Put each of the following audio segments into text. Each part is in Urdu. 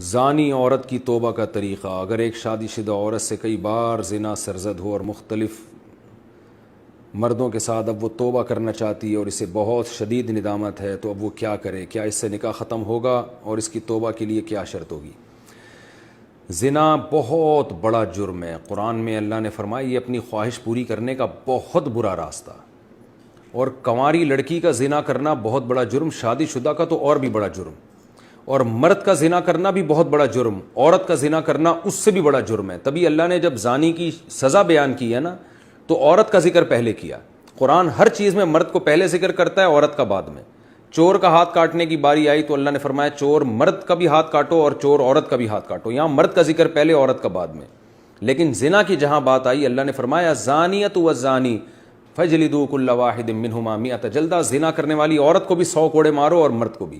زانی عورت کی توبہ کا طریقہ. اگر ایک شادی شدہ عورت سے کئی بار زنا سرزد ہو اور مختلف مردوں کے ساتھ اب وہ توبہ کرنا چاہتی ہے اور اسے بہت شدید ندامت ہے، تو اب وہ کیا کرے؟ کیا اس سے نکاح ختم ہوگا اور اس کی توبہ کے لیے کیا شرط ہوگی؟ زنا بہت بڑا جرم ہے. قرآن میں اللہ نے فرمایا یہ اپنی خواہش پوری کرنے کا بہت برا راستہ، اور کنواری لڑکی کا زنا کرنا بہت بڑا جرم، شادی شدہ کا تو اور بھی بڑا جرم، اور مرد کا زنا کرنا بھی بہت بڑا جرم، عورت کا زنا کرنا اس سے بھی بڑا جرم ہے. تبھی اللہ نے جب زانی کی سزا بیان کی ہے نا، تو عورت کا ذکر پہلے کیا. قرآن ہر چیز میں مرد کو پہلے ذکر کرتا ہے، عورت کا بعد میں. چور کا ہاتھ کاٹنے کی باری آئی تو اللہ نے فرمایا چور مرد کا بھی ہاتھ کاٹو اور چور عورت کا بھی ہاتھ کاٹو. یہاں مرد کا ذکر پہلے، عورت کا بعد میں. لیکن زنا کی جہاں بات آئی، اللہ نے فرمایا زانیۃ والزانی فجلدوا کل واحد منہما مئۃ جلدہ. زنا کرنے والی عورت کو بھی 100 کوڑے مارو اور مرد کو بھی.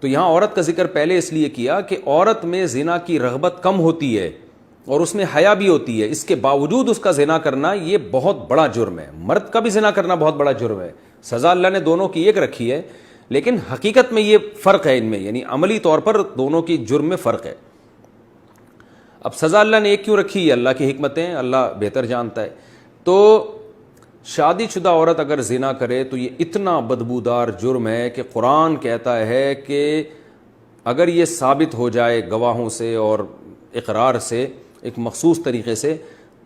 تو یہاں عورت کا ذکر پہلے اس لیے کیا کہ عورت میں زنا کی رغبت کم ہوتی ہے اور اس میں حیا بھی ہوتی ہے، اس کے باوجود اس کا زنا کرنا یہ بہت بڑا جرم ہے. مرد کا بھی زنا کرنا بہت بڑا جرم ہے. سزا اللہ نے دونوں کی ایک رکھی ہے، لیکن حقیقت میں یہ فرق ہے ان میں، یعنی عملی طور پر دونوں کی جرم میں فرق ہے. اب سزا اللہ نے ایک کیوں رکھی ہے؟ اللہ کی حکمتیں اللہ بہتر جانتا ہے. تو شادی شدہ عورت اگر زنا کرے تو یہ اتنا بدبودار جرم ہے کہ قرآن کہتا ہے کہ اگر یہ ثابت ہو جائے گواہوں سے اور اقرار سے ایک مخصوص طریقے سے،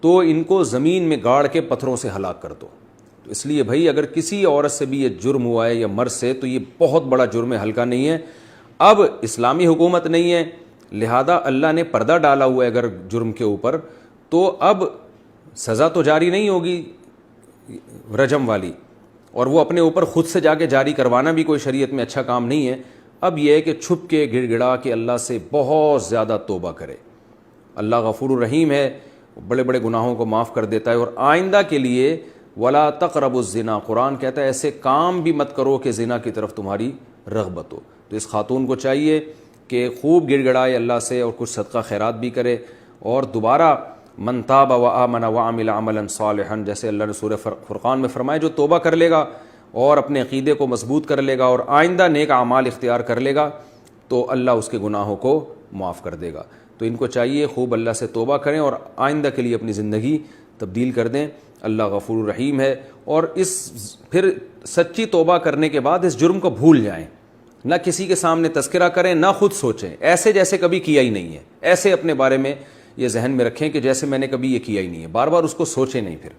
تو ان کو زمین میں گاڑ کے پتھروں سے ہلاک کر دو. تو اس لیے بھائی اگر کسی عورت سے بھی یہ جرم ہوا ہے یا مرد سے، تو یہ بہت بڑا جرم ہے، ہلکا نہیں ہے. اب اسلامی حکومت نہیں ہے، لہذا اللہ نے پردہ ڈالا ہوا ہے اگر جرم کے اوپر، تو اب سزا تو جاری نہیں ہوگی رجم والی، اور وہ اپنے اوپر خود سے جا کے جاری کروانا بھی کوئی شریعت میں اچھا کام نہیں ہے. اب یہ ہے کہ چھپ کے گڑ گڑا کے اللہ سے بہت زیادہ توبہ کرے. اللہ غفور الرحیم ہے، بڑے بڑے گناہوں کو معاف کر دیتا ہے. اور آئندہ کے لیے ولا تقربوا الزنا، قرآن کہتا ہے ایسے کام بھی مت کرو کہ زنا کی طرف تمہاری رغبت ہو. تو اس خاتون کو چاہیے کہ خوب گڑ گڑائے اللہ سے اور کچھ صدقہ خیرات بھی کرے، اور دوبارہ من تاب وآمن وعمل عملا صالحا، جیسے اللہ نے سورہ فرقان میں فرمایا جو توبہ کر لے گا اور اپنے عقیدے کو مضبوط کر لے گا اور آئندہ نیک اعمال اختیار کر لے گا، تو اللہ اس کے گناہوں کو معاف کر دے گا. تو ان کو چاہیے خوب اللہ سے توبہ کریں اور آئندہ کے لیے اپنی زندگی تبدیل کر دیں. اللہ غفور الرحیم ہے. اور پھر سچی توبہ کرنے کے بعد اس جرم کو بھول جائیں، نہ کسی کے سامنے تذکرہ کریں، نہ خود سوچیں ایسے جیسے کبھی کیا ہی نہیں ہے. ایسے اپنے بارے میں یہ ذہن میں رکھیں کہ جیسے میں نے کبھی یہ کیا ہی نہیں ہے، بار بار اس کو سوچیں نہیں. پھر